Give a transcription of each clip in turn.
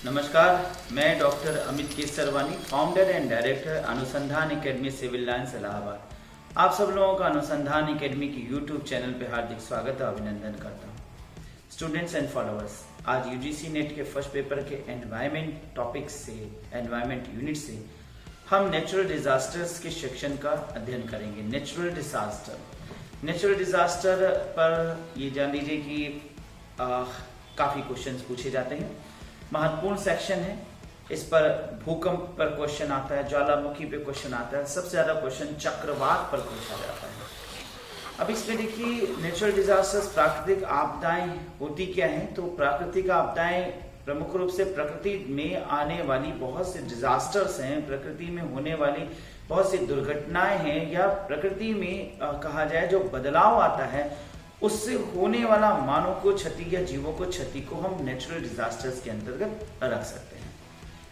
नमस्कार, मैं doctor Amit Kesarwani, founder and director अनुसंधान एकेडमी सिविल लाइंस इलाहाबाद। आप सब लोगों का अनुसंधान एकेडमी की यूट्यूब चैनल पे हार्दिक स्वागत और अभिनंदन करता हूँ। स्टूडेंट्स एंड फॉलोअर्स, आज यूजीसी नेट के फर्स्ट पेपर के एनवायरमेंट टॉपिक से, एनवायरमेंट यूनिट से हम नेचुरल डिजास्टर्स के सेक्शन का अध्ययन करेंगे। नेचुरल डिजास्टर पर ये जान लीजिए कि काफ़ी क्वेश्चंस पूछे जाते हैं। महत्वपूर्ण सेक्शन है। इस पर भूकंप पर क्वेश्चन आता है, ज्वालामुखी पे क्वेश्चन आता है, सबसे ज्यादा क्वेश्चन चक्रवात पर पूछा जाता है। अब इसमें देखिए, नेचुरल डिजास्टर्स प्राकृतिक आपदाएं होती क्या हैं? तो प्राकृतिक आपदाएं प्रमुख रूप से प्रकृति में आने वाली बहुत से डिजास्टर्स हैं, प्रकृति में होने वाली बहुत सी दुर्घटनाएं हैं, या प्रकृति में कहा जाए जो बदलाव आता है उससे होने वाला मानव को क्षति या जीवों को क्षति को हम नेचुरल डिजास्टर्स के अंतर्गत रख सकते हैं।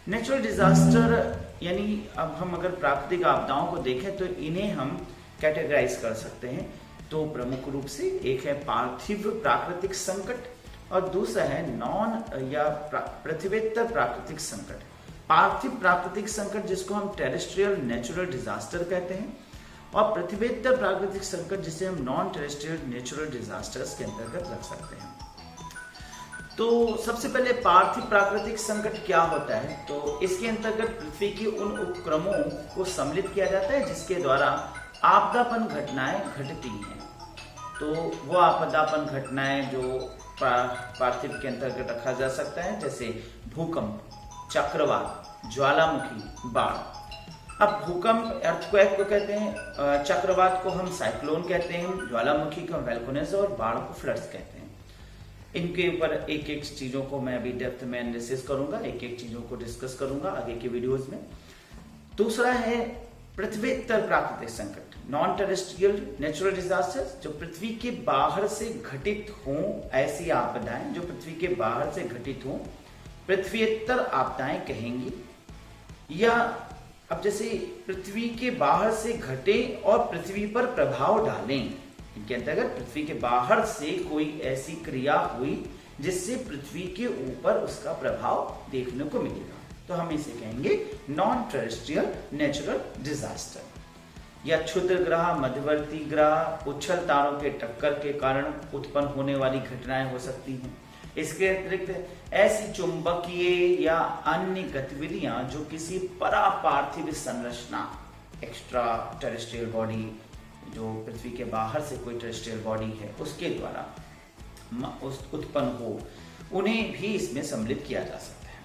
नेचुरल डिजास्टर यानी अब हम अगर प्राकृतिक आपदाओं को देखें तो इन्हें हम कैटेगराइज कर सकते हैं। तो प्रमुख रूप से एक है पार्थिव प्राकृतिक संकट और दूसरा है नॉन या पृथ्वेतर प्राकृतिक संकट। पार्थिव प्राकृतिक संकट जिसको हम टेरेस्ट्रियल नेचुरल डिजास्टर कहते हैं, और पृथ्वेतर प्राकृतिक संकट जिसे हम नॉन टेरेस्ट्रियल नेचुरल डिजास्टर्स के अंतर्गत रख सकते हैं। तो सबसे पहले पार्थिव प्राकृतिक संकट क्या होता है? तो इसके अंतर्गत पृथ्वी के उन उपक्रमों को सम्मिलित किया जाता है जिसके द्वारा आपदापन घटनाएं घटती हैं। तो वो आपदापन घटनाएं जो पार्थिव के अंतर्गत रखा जा सकता है, जैसे भूकंप, चक्रवात, ज्वालामुखी, बाढ़। अब भूकंप अर्थक्वेक को कहते हैं, चक्रवात को हम साइक्लोन कहते हैं, ज्वालामुखी को वोल्केनोज और बाढ़ को फ्लड्स कहते हैं। इनके ऊपर एक एक चीजों को मैं अभी डेप्थ में एनालिसिस करूंगा, एक एक चीजों को डिस्कस करूंगा आगे के वीडियोस में। दूसरा है पृथ्वेतर प्राकृतिक संकट, नॉन टेरेस्ट्रियल नेचुरल डिजास्टर्स, जो पृथ्वी के बाहर से घटित हों, ऐसी आपदाएं जो पृथ्वी के बाहर से घटित हों, पृथ्वेतर आपदाएं कहेंगी। या अब जैसे पृथ्वी के बाहर से घटे और पृथ्वी पर प्रभाव डालें, इनके अंतर्गत पृथ्वी के बाहर से कोई ऐसी क्रिया हुई जिससे पृथ्वी के ऊपर उसका प्रभाव देखने को मिलेगा, तो हम इसे कहेंगे नॉन टेरेस्ट्रियल नेचुरल डिजास्टर। या क्षुद्र ग्रह, मध्यवर्ती ग्रह, उच्छल तारों के टक्कर के कारण उत्पन्न होने वाली घटनाएं हो सकती हैं। इसके अतिरिक्त ऐसी चुंबकीय या अन्य गतिविधियां जो किसी परापार्थिव संरचना, एक्स्ट्रा टेरेस्ट्रियल बॉडी, जो पृथ्वी के बाहर से कोई टेरेस्ट्रियल बॉडी है उसके द्वारा उत्पन्न हो, उन्हें भी इसमें सम्मिलित किया जा सकता है।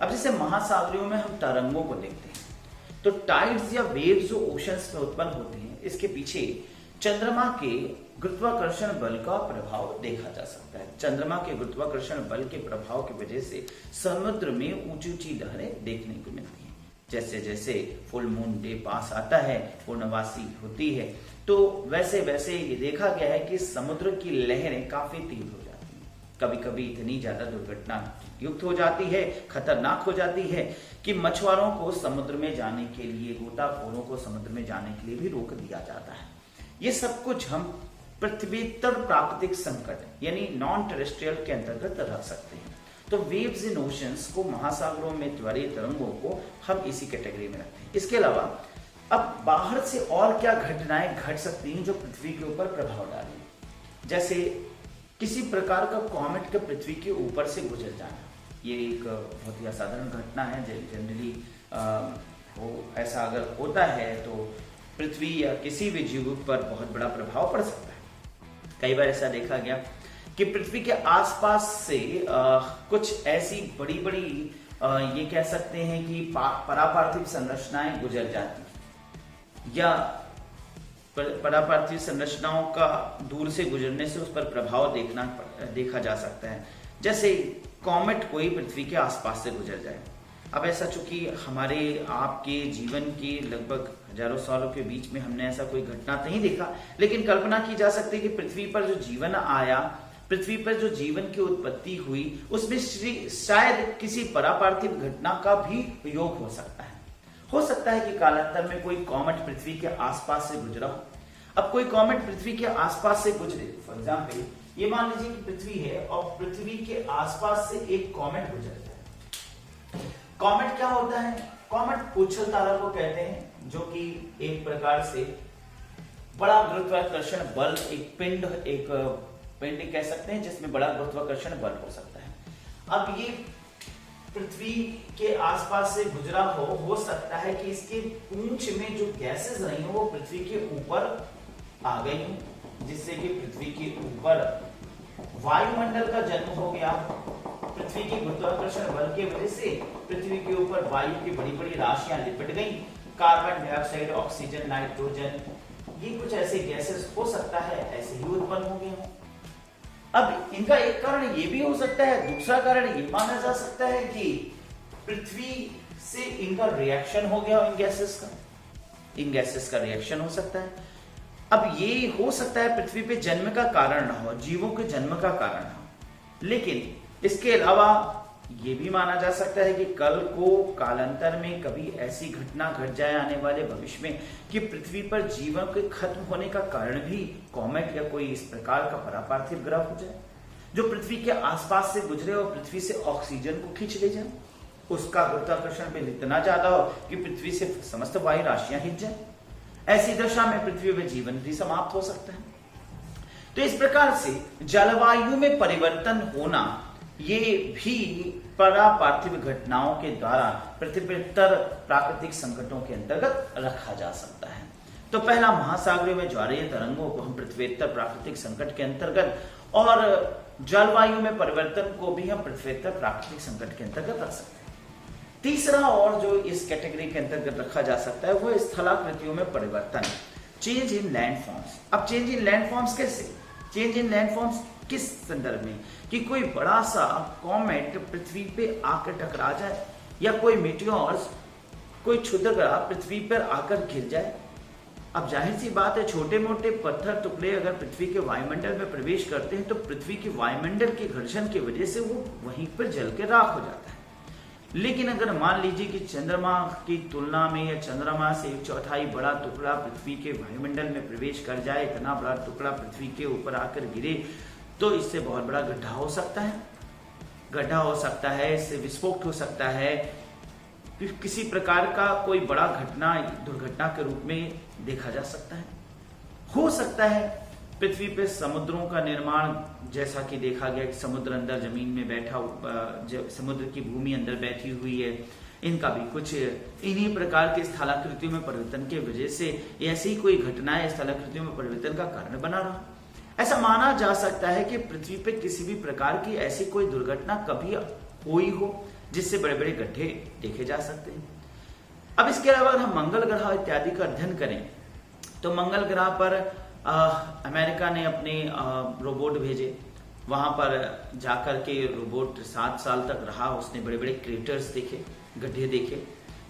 अब जैसे महासागरों में हम तरंगों को देखते हैं, तो टाइड्स या वेव्स जो ओशंस में उत्पन्न होती हैं, इसके पीछे चंद्रमा के गुरुत्वाकर्षण बल का प्रभाव देखा जा सकता है। चंद्रमा के गुरुत्वाकर्षण बल के प्रभाव की वजह से समुद्र में ऊंची ऊंची लहरें देखने को मिलती हैं। जैसे जैसे फुल मून डे पास आता है, पूर्णवासी होती है, तो वैसे वैसे ये देखा गया है कि समुद्र की लहरें काफी तीव्र हो जाती हैं। कभी कभी इतनी ज्यादा दुर्घटना युक्त हो जाती है, खतरनाक हो जाती है कि मछुआरों को समुद्र में जाने के लिए, गोताखोरों को समुद्र में जाने के लिए भी रोक दिया जाता है। ये सब कुछ हम पृथ्वेतर प्राकृतिक संकट यानी नॉन टेरेस्ट्रियल के अंतर्गत रख सकते हैं। तो वेव्स इन ओशंस को, महासागरों में ज्वारीय तरंगों को हम इसी कैटेगरी में रखते हैं। इसके अलावा अब बाहर से और क्या घटनाएं घट सकती हैं जो पृथ्वी के ऊपर प्रभाव डालें? जैसे किसी प्रकार का कॉमेट का पृथ्वी के ऊपर से गुजर जाना, ये एक बहुत ही असाधारण घटना है। जनरली ऐसा अगर होता है तो पृथ्वी या किसी भी जीव पर बहुत बड़ा प्रभाव पड़ सकता है। कई बार ऐसा देखा गया कि पृथ्वी के आसपास से कुछ ऐसी बड़ी बड़ी ये कह सकते हैं कि परापार्थिव संरचनाएं गुजर जाती हैं, या परापार्थिव संरचनाओं का दूर से गुजरने से उस पर प्रभाव देखा जा सकता है। जैसे कॉमेट कोई पृथ्वी के आसपास से गुजर जाए। अब ऐसा चूंकि हमारे आपके जीवन के लगभग हजारों सालों के बीच में हमने ऐसा कोई घटना नहीं देखा, लेकिन कल्पना की जा सकती है कि पृथ्वी पर जो जीवन आया, पृथ्वी पर जो जीवन की उत्पत्ति हुई, उसमें शायद किसी परापार्थिव घटना का भी योग हो सकता है। हो सकता है कि कालांतर में कोई कॉमेट पृथ्वी के आसपास से गुजरा हो। अब कोई कॉमेट पृथ्वी के आसपास से गुजरे, फॉर एग्जाम्पल ये मान लीजिए कि पृथ्वी है और पृथ्वी के आसपास से एक कॉमेट गुजर जाए, कॉमेट क्या होता है? कॉमेट उछल तारा को कहते हैं, जो कि एक प्रकार से बड़ा गुरुत्वाकर्षण बल, एक पिंड कह सकते हैं, जिसमें बड़ा गुरुत्वाकर्षण बल हो सकता है। अब ये पृथ्वी के आसपास से गुजरा हो सकता है कि इसके पूंछ में जो गैसेस रही हो वो पृथ्वी के ऊपर आ गई हो, जिससे कि पृथ्वी के ऊपर वायुमंडल का जन्म हो गया। पृथ्वी की गुरुत्वाकर्षण बल की वजह से पृथ्वी के ऊपर वायु की बड़ी बड़ी राशियां लिपट गई। कार्बन डाइऑक्साइड, ऑक्सीजन, नाइट्रोजन, ये कुछ ऐसे गैसेस हो सकता है ऐसे ही उत्पन्न हो गए हों। अब इनका एक कारण ये भी हो सकता है, दूसरा कारण ये माना जा सकता है कि पृथ्वी से इनका रिएक्शन हो गया इन गैसेस का रिएक्शन हो सकता है। अब ये हो सकता है पृथ्वी पे जन्म का कारण ना हो, जीवों के जन्म का कारण ना हो, लेकिन इसके अलावा ये भी माना जा सकता है कि कल को कालांतर में कभी ऐसी घटना घट जाए आने वाले भविष्य में कि पृथ्वी पर जीवन के खत्म होने का कारण भी कॉमेट या कोई इस प्रकार का परापार्थिव ग्रह हो जाए, जो पृथ्वी के आसपास से गुजरे और पृथ्वी से ऑक्सीजन को खींच ले जाए। उसका गुरुत्वाकर्षण बल इतना ज्यादा हो कि पृथ्वी से समस्त वायु राशियां हिट जाए। ऐसी दशा में पृथ्वी पर जीवन भी समाप्त हो सकता है। तो इस प्रकार से जलवायु में परिवर्तन होना ये भी परापार्थिव घटनाओं के द्वारा पृथ्वीतर प्राकृतिक संकटों के अंतर्गत रखा जा सकता है। तो पहला, महासागरों में ज्वारीय तरंगों को हम पृथ्वीतर प्राकृतिक संकट के अंतर्गत, और जलवायु में परिवर्तन को भी हम पृथ्वीतर प्राकृतिक संकट के अंतर्गत रख सकते हैं। तीसरा और जो इस कैटेगरी के अंतर्गत रखा जा सकता है वो स्थलाकृतियों में परिवर्तन, चेंज इन लैंडफॉर्म्स। अब चेंज इन लैंडफॉर्म्स कैसे? चेंज इन लैंडफॉर्म्स किस संदर्भ में? कि कोई बड़ा सा कॉमेट पृथ्वी पे आकर टकरा जाए, या कोई मीटियोर्स, कोई क्षुद्र ग्रह पृथ्वी पर आकर गिर जाए। अब जाहिर सी बात है, छोटे मोटे पत्थर टुकड़े अगर पृथ्वी के वायुमंडल में प्रवेश करते हैं तो पृथ्वी के वायुमंडल के घर्षण की वजह से वो वहीं पर जल के राख हो जाता है। लेकिन अगर मान लीजिए कि चंद्रमा की तुलना में या चंद्रमा से 1/4 बड़ा टुकड़ा पृथ्वी के वायुमंडल में प्रवेश कर जाए, इतना बड़ा टुकड़ा पृथ्वी के ऊपर आकर गिरे, तो इससे बहुत बड़ा गड्ढा हो सकता है, इससे विस्फोट हो सकता है, किसी प्रकार का कोई बड़ा दुर्घटना के रूप में देखा जा सकता है। हो सकता है पृथ्वी पे समुद्रों का निर्माण, जैसा कि देखा गया कि समुद्र अंदर जमीन में बैठा, समुद्र की भूमि अंदर बैठी हुई है, इनका भी कुछ इन्हीं प्रकार के स्थलाकृतियों में परिवर्तन की वजह से ऐसी कोई घटनाएं स्थलाकृतियों में परिवर्तन का कारण बना रहा। ऐसा माना जा सकता है कि पृथ्वी पे किसी भी प्रकार की ऐसी कोई दुर्घटना कभी हुई हो जिससे बड़े बड़े गड्ढे देखे जा सकते हैं। अब इसके अलावा अगर हम मंगल ग्रह इत्यादि का अध्ययन करें तो मंगल ग्रह पर अमेरिका ने अपने रोबोट भेजे, वहां पर जाकर के रोबोट 7 साल तक रहा, उसने बड़े बड़े क्रेटर्स देखे, गड्ढे देखे।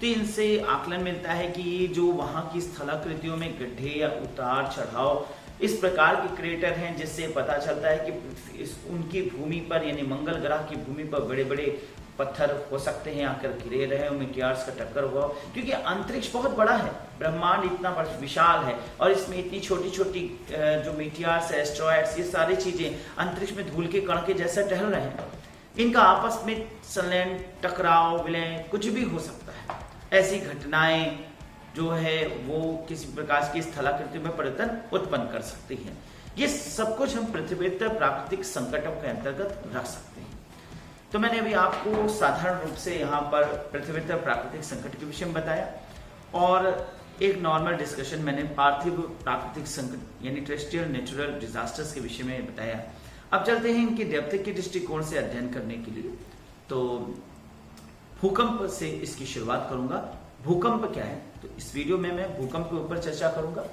तो इनसे आकलन मिलता है कि ये जो वहां की स्थलाकृतियों में गड्ढे या उतार चढ़ाव इस प्रकार के क्रेटर हैं, जिससे पता चलता है कि उनकी भूमि पर यानी मंगल ग्रह की भूमि पर बड़े बड़े पत्थर हो सकते हैं आकर गिरे रहे, मीटियोर्स का टक्कर हुआ, क्योंकि अंतरिक्ष बहुत बड़ा है, ब्रह्मांड इतना विशाल है और इसमें इतनी छोटी छोटी जो मीटियोर्स, एस्ट्रॉयड्स, ये सारी चीजें अंतरिक्ष में धूल के कण के जैसा टहल रहे हैं, इनका आपस में संलयन, टकराव, विलय कुछ भी हो सकता है। ऐसी घटनाएं जो है वो किसी प्रकार की स्थलाकृति में परिवर्तन उत्पन्न कर सकती है। ये सब कुछ हम पृथ्वीतर प्राकृतिक संकटों के अंतर्गत रख सकते हैं। तो मैंने अभी आपको साधारण रूप से यहाँ पर पृथ्वीतर प्राकृतिक संकट के विषय में बताया, और एक नॉर्मल डिस्कशन मैंने पार्थिव प्राकृतिक संकट यानी टेरेस्ट्रियल नेचुरल डिजास्टर्स के विषय में बताया। अब चलते हैं इनके डेप्थ के दृष्टिकोण से अध्ययन करने के लिए। तो भूकंप से इसकी शुरुआत करूंगा। भूकंप क्या है, तो इस वीडियो में मैं भूकंप के ऊपर चर्चा करूंगा।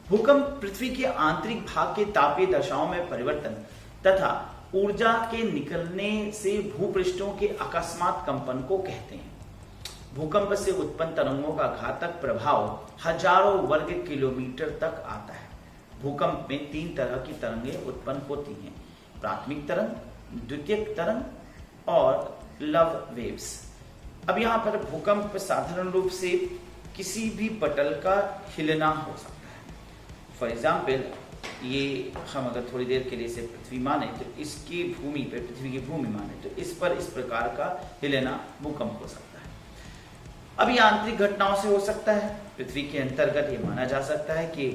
भूकंप पृथ्वी के आंतरिक भाग के तापीय दशाओं में परिवर्तन तथा ऊर्जा के निकलने से भूपृष्ठों के अकस्मात कंपन को कहते हैं। भूकंप से उत्पन्न तरंगों का घातक प्रभाव हजारों वर्ग किलोमीटर तक आता है। भूकंप में 3 तरह की तरंगें उत्पन्न होती हैं: प्राथमिक तरंग, द्वितीयक तरंग और लव वेव्स। अब यहाँ पर भूकंप साधारण रूप से किसी भी पटल का हिलना हो सकता है। फॉर एग्जाम्पल, ये हम अगर थोड़ी देर के लिए इसे पृथ्वी माने तो इसकी भूमि पे, पृथ्वी की भूमि माने तो इस पर इस प्रकार का हिलना भूकंप हो सकता है। अब ये आंतरिक घटनाओं से हो सकता है। पृथ्वी के अंतर्गत ये माना जा सकता है कि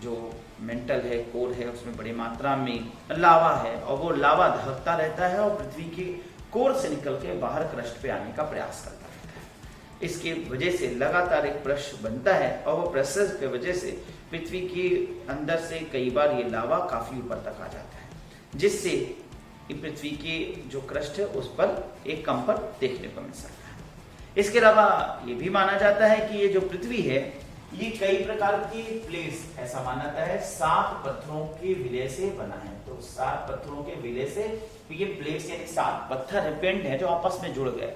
जो मेंटल है, कोर है, उसमें बड़ी मात्रा में लावा है और वो लावा धड़कता रहता है और पृथ्वी के कोर से निकल के बाहर क्रस्ट पे आने का प्रयास करता रहता है। इसकी वजह से लगातार एक प्रेशर बनता है और वो प्रेशर की वजह से पृथ्वी के अंदर से कई बार ये लावा काफी ऊपर तक आ जाता है, जिससे पृथ्वी की जो क्रस्ट है उस पर एक कंपन देखने को मिल सकता है। इसके अलावा ये भी माना जाता है कि ये जो पृथ्वी है ये कई प्रकार की प्लेट्स, ऐसा माना जाता है 7 पत्थरों के विलय से बना है। तो 7 पत्थरों के विलय से ये प्लेट्स यानी 7 पत्थर है, पिंड है जो आपस में जुड़ गए।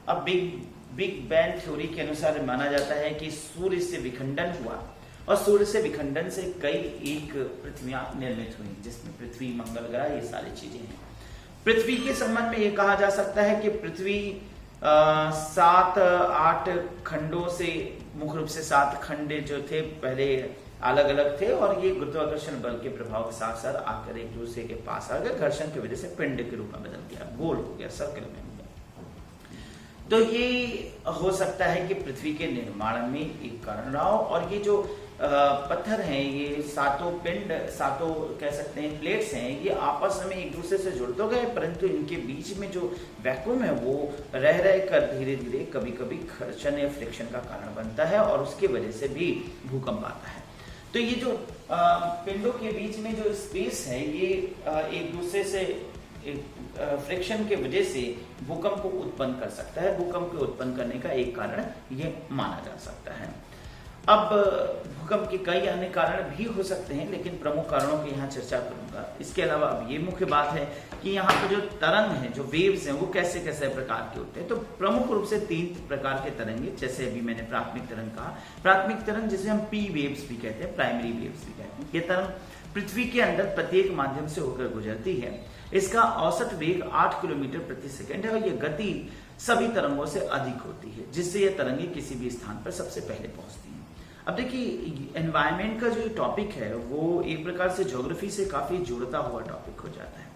अब बिग बैंग थ्योरी के अनुसार माना जाता है कि सूर्य से विखंडन हुआ और सूर्य से विखंडन से कई एक पृथ्वियां निर्मित हुई, जिसमें पृथ्वी, मंगल ग्रह, ये सारी चीजें हैं। पृथ्वी के संबंध में यह कहा जा सकता है कि पृथ्वी 7-8 खंडों से, मुख्य रूप से 7 खंड जो थे पहले अलग अलग थे और ये गुरुत्वाकर्षण बल के प्रभाव के साथ साथ आकर एक दूसरे के पास आ गए, घर्षण की वजह से पिंड के रूप में बदल गया, गोल हो गया, सर्कल में हो गया। तो ये हो सकता है कि पृथ्वी के निर्माण में एक कारण रहा हो। और ये जो पत्थर हैं, ये 7 पिंड, 7 कह सकते हैं प्लेट्स हैं, ये आपस में एक दूसरे से जुड़ तो गए, परंतु इनके बीच में जो वैक्यूम है वो रह कर धीरे धीरे कभी कभी घर्षण या फ्रिक्शन का कारण बनता है और उसकी वजह से भी भूकंप आता है। तो ये जो पिंडों के बीच में जो स्पेस है ये एक दूसरे से फ्रिक्शन के वजह से भूकंप को उत्पन्न कर सकता है। भूकंप को उत्पन्न करने का एक कारण ये माना जा सकता है। अब भूकंप के कई अन्य कारण भी हो सकते हैं, लेकिन प्रमुख कारणों की यहाँ चर्चा करूंगा। इसके अलावा अब ये मुख्य बात है कि यहाँ पर जो तरंग है, जो वेव्स हैं, वो कैसे कैसे प्रकार के होते हैं। तो प्रमुख रूप से 3 प्रकार के तरंगे, जैसे अभी मैंने प्राथमिक तरंग कहा, प्राथमिक तरंग जिसे हम पी वेव्स भी कहते हैं, प्राइमरी वेव्स भी कहते हैं। ये तरंग पृथ्वी के अंदर प्रत्येक माध्यम से होकर गुजरती है। इसका औसत वेग 8 किलोमीटर प्रति सेकंड है और ये गति सभी तरंगों से अधिक होती है, जिससे ये तरंगे किसी भी स्थान पर सबसे पहले पहुंचती हैं। अब देखिए, एनवायरमेंट का जो टॉपिक है वो एक प्रकार से ज्योग्राफी से काफी जुड़ता हुआ टॉपिक हो जाता है,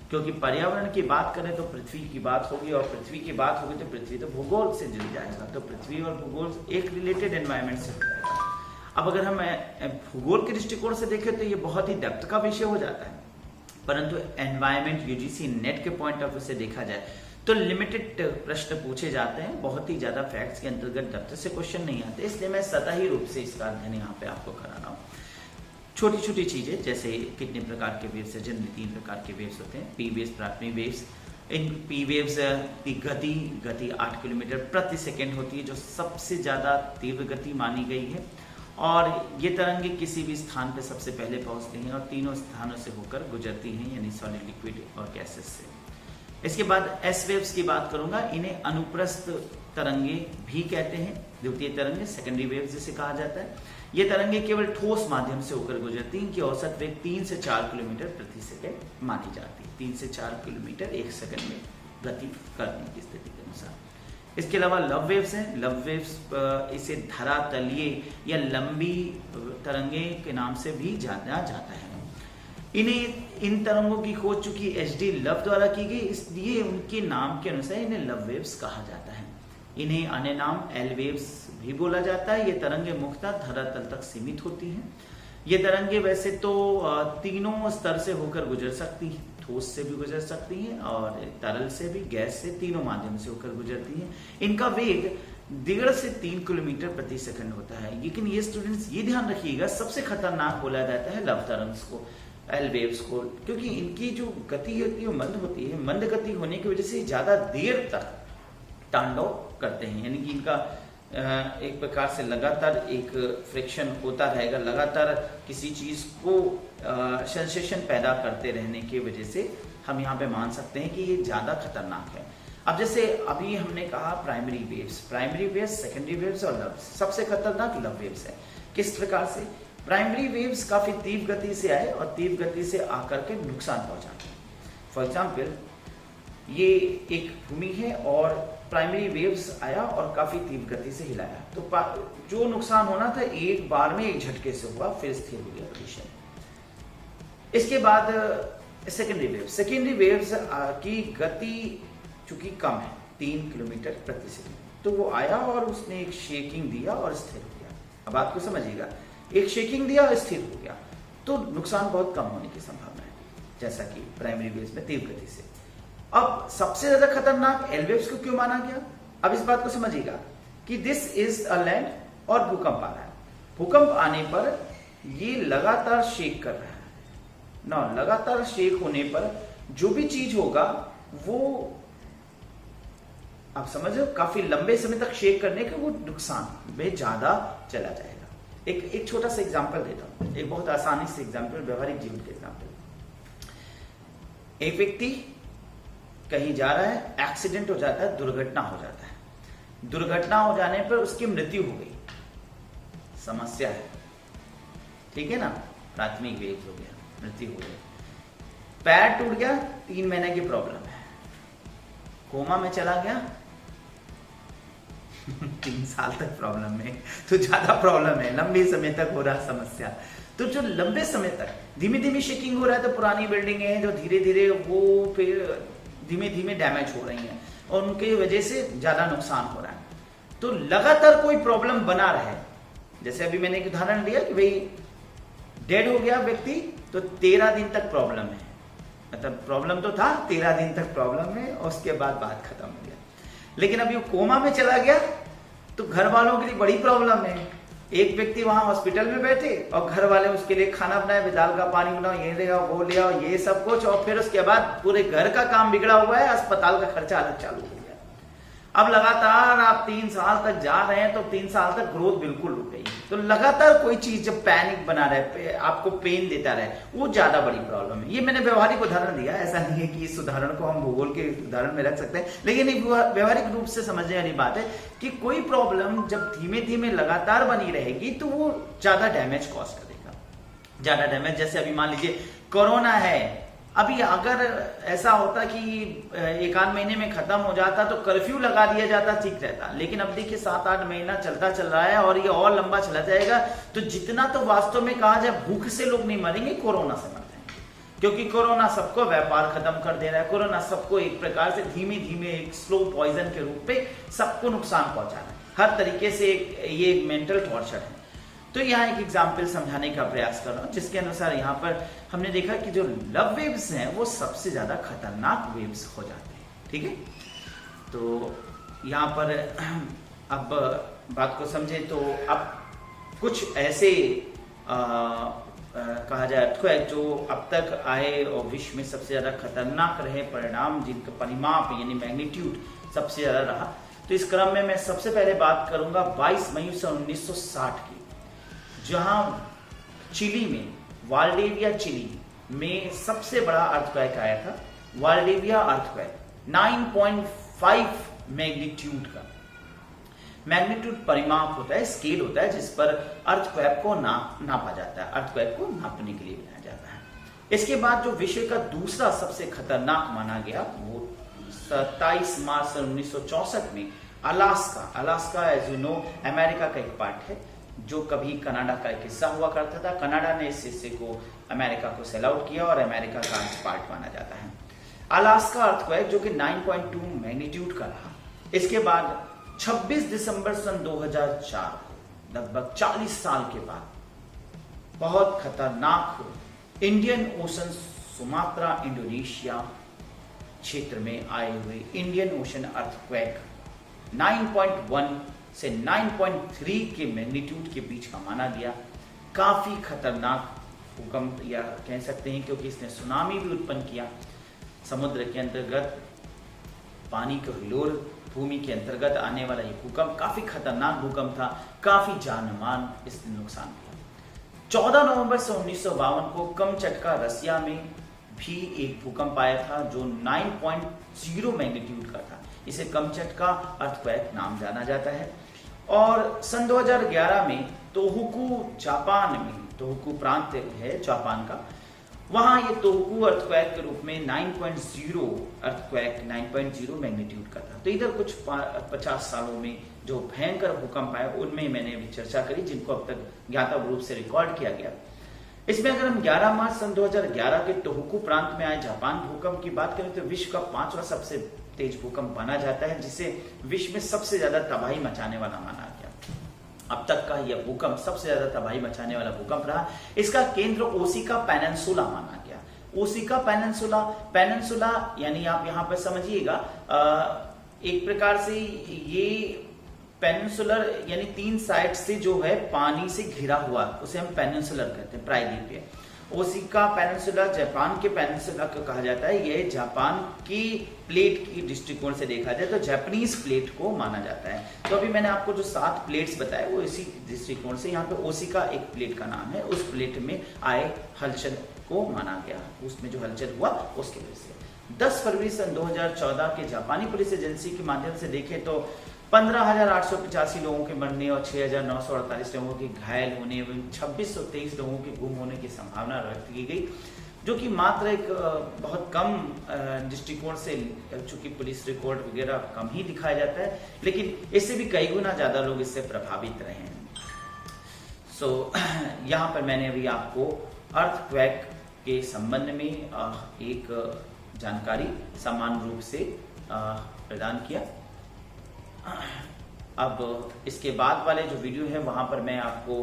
क्योंकि पर्यावरण की बात करें तो पृथ्वी की बात होगी और पृथ्वी की बात होगी तो पृथ्वी तो भूगोल से जुड़ जाएगा। तो पृथ्वी और भूगोल एक रिलेटेड एनवायरमेंट से हो जाएगा। अब अगर हम भूगोल के दृष्टिकोण से देखें तो ये बहुत ही डेप्थ का विषय हो जाता है, परंतु एनवायरमेंट यूजीसी नेट के पॉइंट ऑफ व्यू से देखा जाए तो लिमिटेड प्रश्न पूछे जाते हैं, बहुत ही ज्यादा फैक्ट्स के अंतर्गत डेप्थ से क्वेश्चन नहीं आते, इसलिए मैं सतही रूप से इसका अध्ययन यहाँ पे आपको करा रहा हूँ। छोटी छोटी चीजें जैसे कितने प्रकार के वेव्स है, जनरली 3 प्रकार के वेव्स होते हैं, पी वेव्स, प्राथमिक वेव्स। इन पी वेव्स की गति 8 किलोमीटर प्रति सेकेंड होती है, जो सबसे ज्यादा तीव्र गति मानी गई है। और ये तरंगे किसी भी स्थान पर सबसे पहले पहुंचती हैं और तीनों स्थानों से होकर गुजरती हैं, यानी सॉलिड, लिक्विड और गैसेस से। इसके बाद एस वेव्स की बात करूंगा, इन्हें अनुप्रस्थ तरंगे भी कहते हैं, द्वितीय तरंगे, सेकेंडरी वेव्स जिसे कहा जाता है। ये तरंगे केवल ठोस माध्यम से होकर गुजरती हैं, इनकी औसत वेग 3 से 4 किलोमीटर प्रति सेकंड मानी जाती है। 3 से 4 किलोमीटर 1 सेकंड में गति करने की स्थिति के अनुसार। इसके अलावा लव वेव्स हैं। लव वेव्स इसे धरातलीय या लंबी तरंगे के नाम से भी जाना जाता है। इन तरंगों की खोज चूंकि एचडी लव द्वारा की गई, इसलिए उनके नाम के अनुसार इन्हें लव वेव्स कहा जाता है। इन्हें अन्य नाम एल वेव्स भी बोला जाता है। ये तरंगे मुख्यतः धरातल तक सीमित होती हैं। ये तरंगे वैसे तो तीनों स्तर से होकर गुजर सकती हैं, ठोस से भी गुजर सकती हैं और तरल से भी, गैस से, तीनों माध्यम से होकर गुजरती हैं। इनका वेग 1.5 से 3 किलोमीटर प्रति सेकंड होता है। लेकिन ये स्टूडेंट्स ये ध्यान रखिएगा, सबसे खतरनाक बोला जाता है लव तरंग्स को, एल वेव्स को, क्योंकि इनकी जो गति होती है वो मंद होती है। मंद गति होने की वजह से ज्यादा देर तक तांडव करते हैं, यानी कि इनका एक प्रकार से लगातार एक फ्रिक्शन होता रहेगा, लगातार किसी चीज को सेंसेशन पैदा करते रहने की वजह से हम यहाँ पे मान सकते हैं कि ये ज्यादा खतरनाक है। अब जैसे अभी हमने कहा प्राइमरी वेव्स, सेकेंडरी वेव्स और लव। सबसे खतरनाक लव वेव्स है। किस प्रकार से? प्राइमरी वेव्स काफी तीव्र गति से आए और तीव्र गति से आकर के नुकसान पहुंचाते हैं। फॉर एग्जाम्पल, ये एक भूमि है और प्राइमरी वेव्स आया और काफी तीव्र गति से हिलाया, तो जो नुकसान होना था एक बार में एक झटके से हुआ, फिर स्थिर हो गया पोजीशन। इसके बाद सेकेंडरी वेव्स की गति चूंकि कम है, 3 किलोमीटर प्रति सेकंड, तो वो आया और उसने एक शेकिंग दिया और स्थिर हो गया। अब बात को समझिएगा, एक शेकिंग दिया और स्थिर हो गया, तो नुकसान बहुत कम होने की संभावना है, जैसा कि प्राइमरी वेव्स में तीव्र गति से। अब सबसे ज्यादा खतरनाक एल वेव्स को क्यों माना गया? अब इस बात को समझिएगा कि दिस इज अ लैंड और भूकंप आ रहा है। भूकंप आने पर ये लगातार शेक कर रहा है ना, लगातार शेक होने पर जो भी चीज होगा वो आप समझो काफी लंबे समय तक शेक करने के वो नुकसान में ज्यादा चला जाएगा। एक छोटा सा एग्जांपल देता हूं, एक बहुत आसानी से एग्जांपल, व्यवहारिक जीवन के एग्जांपल। एक व्यक्ति कहीं जा रहा है, एक्सीडेंट हो जाता है, दुर्घटना हो जाता है। दुर्घटना हो जाने पर उसकी मृत्यु हो गई, समस्या है, ठीक है ना, प्राथमिक वेग हो गया, मृत्यु हो गई। पैर टूट गया, 3 महीने की प्रॉब्लम है। कोमा में चला गया 3 साल तक प्रॉब्लम में, तो ज्यादा प्रॉब्लम है, लंबे समय तक हो रहा समस्या। तो जो लंबे समय तक धीमे धीमे शेकिंग हो रहा है, तो पुरानी बिल्डिंगें हैं जो धीरे धीरे वो फिर धीमे धीमे डैमेज हो रही हैं और उनकी वजह से ज्यादा नुकसान हो रहा है। तो लगातार कोई प्रॉब्लम बना रहे, जैसे अभी मैंने एक उदाहरण दिया कि भाई डेड हो गया व्यक्ति, तो 13 दिन तक प्रॉब्लम है, मतलब प्रॉब्लम तो था, 13 दिन तक प्रॉब्लम है और उसके बाद बात खत्म हो गया। लेकिन अभी वो कोमा में चला गया तो घर वालों के लिए बड़ी प्रॉब्लम है। एक व्यक्ति वहां हॉस्पिटल में बैठे और घर वाले उसके लिए खाना बनाए, विदाल का पानी बनाओ, ये ले आओ, वो ले आओ, ये सब कुछ, और फिर उसके बाद पूरे घर का काम बिगड़ा हुआ है, अस्पताल का खर्चा अलग चालू हो गया। अब लगातार आप 3 साल तक जा रहे हैं, तो 3 साल तक ग्रोथ बिल्कुल रुक गई। तो लगातार कोई चीज जब पैनिक बना रहे, आपको पेन देता रहे, वो ज्यादा बड़ी प्रॉब्लम है। ये मैंने व्यवहारिक उदाहरण दिया, ऐसा नहीं है कि इस उदाहरण को हम भूगोल के उदाहरण में रख सकते हैं, लेकिन एक व्यवहारिक रूप से समझने वाली बात है कि कोई प्रॉब्लम जब धीमे धीमे लगातार बनी रहेगी तो वो ज्यादा डैमेज कॉज करेगा, ज्यादा डैमेज। जैसे अभी मान लीजिए कोरोना है, अभी अगर ऐसा होता कि 1-8 महीने में खत्म हो जाता तो कर्फ्यू लगा दिया जाता, ठीक रहता। लेकिन अब देखिए 7-8 महीना चलता चल रहा है और ये और लंबा चला जाएगा। तो जितना तो वास्तव में कहा जाए भूख से लोग नहीं मरेंगे, कोरोना से मर जाएंगे, क्योंकि कोरोना सबको व्यापार खत्म कर दे रहा है। कोरोना सबको एक प्रकार से धीमे धीमे एक स्लो पॉइजन के रूप में सबको नुकसान पहुंचा रहा है, हर तरीके से ये एक मेंटल टॉर्चर है। तो यहाँ एक एग्जाम्पल समझाने का प्रयास कर रहा हूँ, जिसके अनुसार यहाँ पर हमने देखा कि जो लव वेव्स हैं वो सबसे ज्यादा खतरनाक वेव्स हो जाते हैं, ठीक है। तो यहाँ पर अब बात को समझे तो अब कुछ ऐसे कहा जाए अर्थक्वेक जो अब तक आए और विश्व में सबसे ज्यादा खतरनाक रहे परिणाम, जिनका परिमाप यानी मैग्नीट्यूड सबसे ज्यादा रहा। तो इस क्रम में मैं सबसे पहले बात करूंगा 22 मई 1960 की, जहां चिली में, वाल्डेविया चिली में सबसे बड़ा अर्थक्वेक आया था। वाल्डेविया अर्थक्वेक 9.5 मैग्नीट्यूड का, मैग्नीट्यूड परिमाप होता है, स्केल होता है जिस पर अर्थक्वेक को नापा जाता है, अर्थक्वेक को नापने के लिए बनाया जाता है। इसके बाद जो विश्व का दूसरा सबसे खतरनाक माना गया वो 27 मार्च 1964 में Alaska as you know America का एक पार्ट है, जो कभी कनाडा का एक हिस्सा हुआ करता था। कनाडा ने इस हिस्से को अमेरिका को सेल आउट किया और अमेरिका का पार्ट माना जाता है। अलास्का अर्थक्वेक जो कि 9.2 मैग्नीट्यूड का रहा। इसके बाद 26 दिसंबर सन 2004 को, लगभग 40 साल के बाद, बहुत खतरनाक इंडियन ओशन सुमात्रा इंडोनेशिया क्षेत्र में आए हुए इंडियन ओशन अर्थक्वेक 9.1 से 9.3 के मैग्नीट्यूड के बीच का माना गया। काफी खतरनाक भूकंप या कह सकते हैं, क्योंकि इसने सुनामी भी उत्पन्न किया। समुद्र के अंतर्गत पानी के हिलोर भूमि के अंतर्गत आने वाला ये भूकंप काफी खतरनाक भूकंप था, काफी जानमाल इसने नुकसान किया। 14 नवंबर से 1952 को कमचटका रसिया में भी एक भूकंप आया था जो 9.0 मैग्नीट्यूड का था। इसे कमचटका अर्थक्वेक नाम जाना जाता है। और सन 2011 में तोहोकू जापान में, तोहोकू प्रांत है जापान का, वहां ये तोहोकू अर्थक्वेक के रूप में 9.0 अर्थक्वेक 9.0 मैग्नीट्यूड का था। तो इधर कुछ 50 सालों में जो भयंकर भूकंप आए उनमें मैंने अभी चर्चा करी, जिनको अब तक ज्ञातव्य रूप से रिकॉर्ड किया गया। इसमें अगर हम 11 मार्च सन 2011 के तोहोकू प्रांत में आए जापान भूकंप की बात करें तो विश्व का 5वां सबसे तेज भूकंप माना जाता है, जिसे विश्व में सबसे ज्यादा तबाही मचाने वाला माना गया। अब तक का यह भूकंप सबसे ज्यादा तबाही मचाने वाला भूकंप रहा। इसका केंद्र ओसिका पेनिनसुला माना गया। ओसिका पेनिनसुला यानी आप यहाँ पर समझिएगा, एक प्रकार से ये पेनिनसुलर यानी 3 साइड से जो है पानी से घिरा हुआ, उसे हम पेनिनसुलर कहते हैं, प्रायद्वीपीय। ओसिका पेनिनसुला जापान के पेनिनसुला को कहा जाता है। यह जापान की प्लेट की दृष्टिकोण से देखा जाए तो जापानीज प्लेट को माना जाता है। तो अभी मैंने आपको जो 7 प्लेट्स बताए वो इसी दृष्टिकोण से, यहाँ पे ओसिका एक प्लेट का नाम है, उस प्लेट में आए हलचल को माना गया, उसमें जो हलचल हुआ उसकी वजह से। 10 फरवरी सन 2014 के जापानी पुलिस एजेंसी के माध्यम से देखें तो 15,885 लोगों के मरने और 6,948 लोगों के घायल होने एवं 2,623 लोगों के गुम होने की संभावना व्यक्त की गई, जो कि मात्र एक बहुत कम दृष्टिकोण से, चूंकि पुलिस रिकॉर्ड वगैरह कम ही दिखाया जाता है, लेकिन इससे भी कई गुना ज्यादा लोग इससे प्रभावित रहे हैं। यहाँ पर मैंने अभी आपको अर्थक्वेक के संबंध में एक जानकारी समान रूप से प्रदान किया। अब इसके बाद वाले जो वीडियो है वहां पर मैं आपको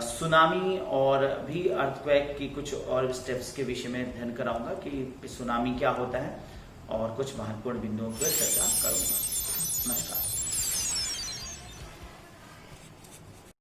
सुनामी और भी अर्थक्वेक की कुछ और स्टेप्स के विषय में अध्ययन कराऊंगा कि सुनामी क्या होता है और कुछ महत्वपूर्ण बिंदुओं पर चर्चा करूंगा। नमस्कार।